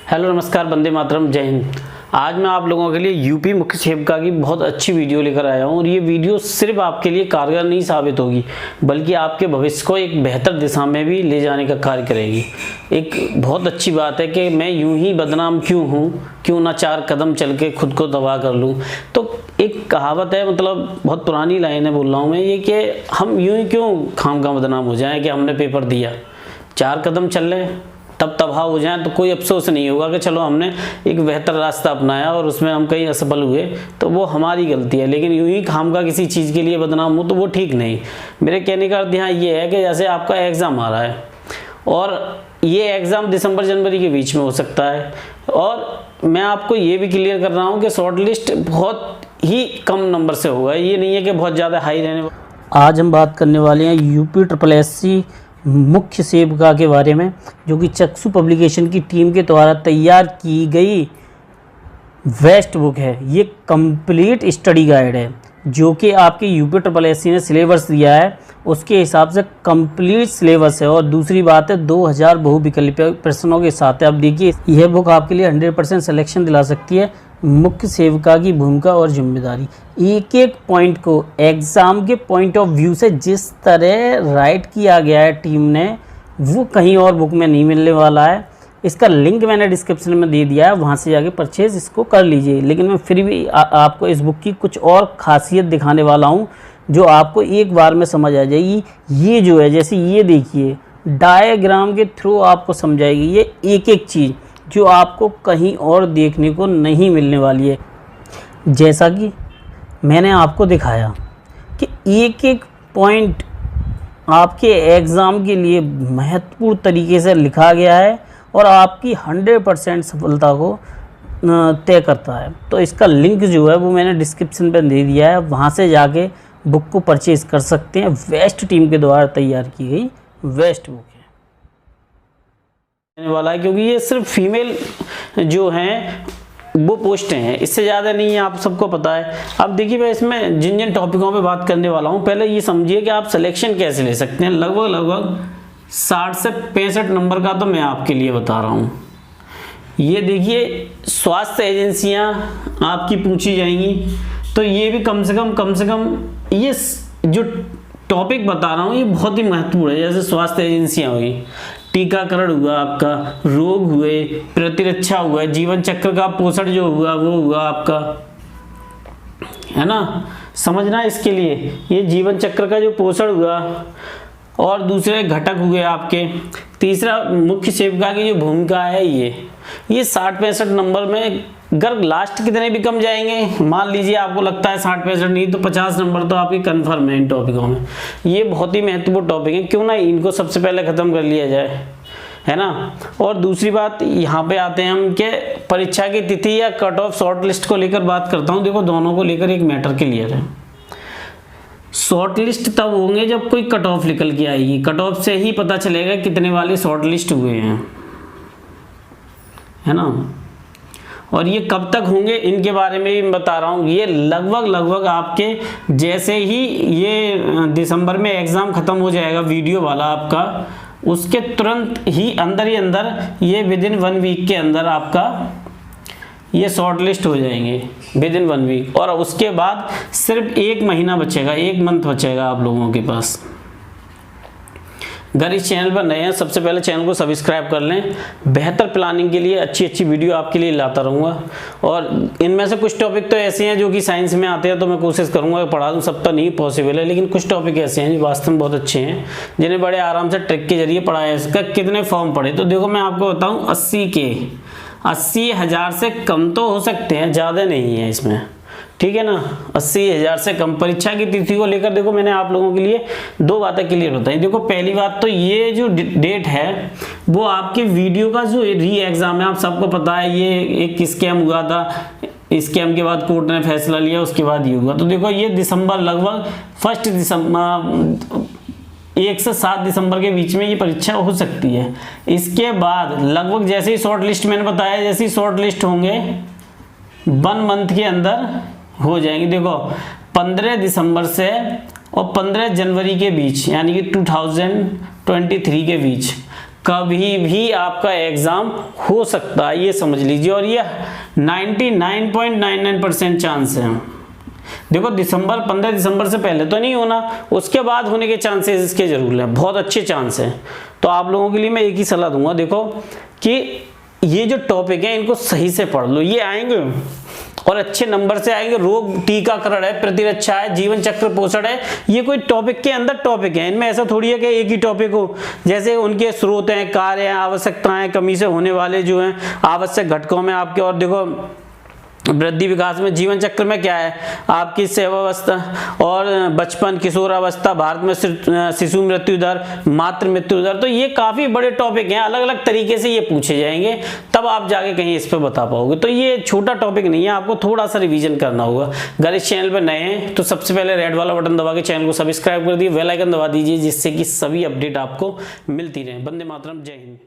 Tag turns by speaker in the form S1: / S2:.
S1: Hello नमस्कार, वंदे मातरम, जय हिंद। आज मैं आप लोगों के लिए यूपी मुख्य सेविका की बहुत अच्छी वीडियो लेकर आया हूं और ये वीडियो सिर्फ आपके लिए कारगर नहीं साबित होगी बल्कि आपके भविष्य को एक बेहतर दिशा में भी ले जाने का कार्य करेगी। एक बहुत अच्छी बात है कि मैं यूं ही बदनाम क्यों हूं, क्यों ना 4 कदम चल के खुद को तबाह कर लूं। तो एक कहावत है, मतलब बहुत पुरानी लाइन है, बोल रहा हूँ मैं ये कि हम यूं ही क्यों खामखा बदनाम हो जाएं कि हमने पेपर दिया। 4 कदम चल लें तब तबाह हो जाए तो कोई अफसोस नहीं होगा कि चलो हमने एक बेहतर रास्ता अपनाया और उसमें हम कहीं असफल हुए तो वो हमारी गलती है। लेकिन यूं ही खामखा किसी चीज़ के लिए बदनाम हो तो वो ठीक नहीं। मेरे कहने का अर्थ यहाँ ये है कि जैसे आपका एग्ज़ाम आ रहा है और ये एग्ज़ाम दिसंबर जनवरी के बीच में हो सकता है और मैं आपको ये भी क्लियर कर रहा हूँ कि शॉर्ट लिस्ट बहुत ही कम नंबर से होगा, ये नहीं है कि बहुत ज़्यादा हाई रहने। आज हम बात करने वाले हैं UPSSC मुख्य सेविका के बारे में, जो कि चक्षु पब्लिकेशन की टीम के द्वारा तैयार की गई बेस्ट बुक है। ये कंप्लीट स्टडी गाइड है जो कि आपके UPSSC ने सिलेबस दिया है उसके हिसाब से कंप्लीट सिलेबस है। और दूसरी बात है 2000 बहुविकल्पीय प्रश्नों के साथ है। अब देखिए यह बुक आपके लिए 100% सिलेक्शन दिला सकती है। मुख्य सेविका की भूमिका और जिम्मेदारी, एक एक पॉइंट को एग्ज़ाम के पॉइंट ऑफ व्यू से जिस तरह राइट किया गया है टीम ने, वो कहीं और बुक में नहीं मिलने वाला है। इसका लिंक मैंने डिस्क्रिप्शन में दे दिया है, वहाँ से जाके परचेज इसको कर लीजिए। लेकिन मैं फिर भी आपको इस बुक की कुछ और खासियत दिखाने वाला हूँ जो आपको एक बार में समझ आ जाएगी। ये जो है, जैसे ये देखिए डायग्राम के थ्रू आपको समझाएगी ये एक एक चीज़ जो आपको कहीं और देखने को नहीं मिलने वाली है। जैसा कि मैंने आपको दिखाया कि एक एक पॉइंट आपके एग्ज़ाम के लिए महत्वपूर्ण तरीके से लिखा गया है और आपकी 100% सफलता को तय करता है। तो इसका लिंक जो है वो मैंने डिस्क्रिप्शन पे दे दिया है, वहाँ से जाके बुक को परचेज़ कर सकते हैं। वेस्ट टीम के द्वारा तैयार की गई वेस्ट बुक वाला है, क्योंकि ये सिर्फ फीमेल जो हैं वो पोस्टें हैं, इससे ज़्यादा नहीं है, आप सबको पता है। अब देखिए मैं इसमें जिन जिन टॉपिकों पे बात करने वाला हूँ, पहले ये समझिए कि आप सिलेक्शन कैसे ले सकते हैं। लगभग 60 से 65 नंबर का तो मैं आपके लिए बता रहा हूँ। ये देखिए स्वास्थ्य एजेंसियाँ आपकी पूछी जाएंगी, तो ये भी कम से कम ये जो टॉपिक बता रहा हूँ ये बहुत ही महत्वपूर्ण है। जैसे स्वास्थ्य एजेंसियाँ हुई, टीकाकरण हुआ, आपका रोग हुए, प्रतिरक्षा हुआ, जीवन चक्र का पोषण जो हुआ वो हुआ आपका, है ना, समझना इसके लिए। ये जीवन चक्र का जो पोषण हुआ और दूसरे घटक हुए आपके। तीसरा मुख्य सेविका की जो भूमिका है ये 60-65 नंबर में अगर लास्ट कितने भी कम जाएंगे, मान लीजिए आपको लगता है 60-65 नहीं तो 50 नंबर तो आपके कन्फर्म है इन टॉपिकों में। ये बहुत ही महत्वपूर्ण टॉपिक है, क्यों ना इनको सबसे पहले ख़त्म कर लिया जाए, है ना। और दूसरी बात यहाँ पे आते हैं हम कि परीक्षा की तिथि या कट ऑफ शॉर्ट लिस्ट को लेकर बात करता हूँ। देखो दोनों को लेकर एक मैटर क्लियर है। शॉर्ट लिस्ट तब होंगे जब कोई कट ऑफ निकल के आएगी, कट ऑफ से ही पता चलेगा कितने वाले शॉर्ट लिस्ट हुए हैं, है ना। और ये कब तक होंगे इनके बारे में भी बता रहा हूँ। ये लगभग आपके जैसे ही ये दिसंबर में एग्ज़ाम ख़त्म हो जाएगा वीडियो वाला आपका, उसके तुरंत ही अंदर ये विदिन 1 वीक के अंदर आपका ये शॉर्ट लिस्ट हो जाएंगे, विदिन 1 वीक। और उसके बाद सिर्फ 1 महीना बचेगा, 1 मंथ बचेगा आप लोगों के पास। अगर इस चैनल पर नए हैं सबसे पहले चैनल को सब्सक्राइब कर लें। बेहतर प्लानिंग के लिए अच्छी वीडियो आपके लिए लाता रहूँगा। और इनमें से कुछ टॉपिक तो ऐसे हैं जो कि साइंस में आते हैं, तो मैं कोशिश करूँगा कि पढ़ा दूँ। सब तो नहीं पॉसिबल है, लेकिन कुछ टॉपिक ऐसे हैं जो वास्तव में बहुत अच्छे हैं, जिन्हें बड़े आराम से ट्रिक के जरिए पढ़ाया। इसका कितने फॉर्म पढ़े तो देखो मैं आपको बताऊँ 80,000 से कम तो हो सकते हैं, ज़्यादा नहीं है इसमें, ठीक है ना। 80,000 से कम। परीक्षा की तिथि को लेकर देखो मैंने आप लोगों के लिए 2 बातें क्लियर बताई। देखो पहली बात तो ये जो डेट है वो आपके वीडियो का जो री एग्ज़ाम है, आप सबको पता है ये एक स्कैम हुआ था, स्कैम के बाद कोर्ट ने फैसला लिया, उसके बाद ये हुआ। तो देखो ये दिसंबर लगभग 1 दिसंबर 1 से 7 दिसंबर के बीच में ये परीक्षा हो सकती है। इसके बाद लगभग जैसे ही शॉर्ट लिस्ट मैंने बताया, जैसे ही शॉर्ट लिस्ट होंगे 1 मंथ के अंदर हो जाएंगे। देखो 15 दिसंबर से और 15 जनवरी के बीच, यानी कि 2023 के बीच कभी भी आपका एग्जाम हो सकता है, ये समझ लीजिए। और ये 99.99% चांस है। देखो 15 दिसंबर से पहले तो नहीं होना, उसके बाद होने के चांसेस इसके जरूर हैं, बहुत अच्छे चांस हैं। तो आप लोगों के लिए मैं एक ही सलाह दूंगा, देखो कि ये जो टॉपिक है इनको सही से पढ़ लो, ये आएंगे और अच्छे नंबर से आएंगे। रोग टीकाकरण है, प्रतिरक्षा है, जीवन चक्र पोषण है, ये कोई टॉपिक के अंदर टॉपिक है। इनमें ऐसा थोड़ी है कि एक ही टॉपिक हो। जैसे उनके स्रोत हैं, कार्य हैं, आवश्यकताएं, कमी से होने वाले जो हैं आवश्यक घटकों में आपके, और देखो वृद्धि विकास में जीवन चक्र में क्या है आपकी सेवावस्था और बचपन किशोरावस्था, भारत में शिशु मृत्यु दर, मातृ मृत्यु दर। तो ये काफी बड़े टॉपिक हैं, अलग अलग तरीके से ये पूछे जाएंगे, तब आप जाके कहीं इस पे बता पाओगे। तो ये छोटा टॉपिक नहीं है, आपको थोड़ा सा रिवीजन करना होगा। अगर इस चैनल पर नए हैं तो सबसे पहले रेड वाला बटन दबा के चैनल को सब्सक्राइब कर दिए, बेल आइकन दबा दीजिए, जिससे कि सभी अपडेट आपको मिलती रहे। वंदे मातरम, जय हिंद।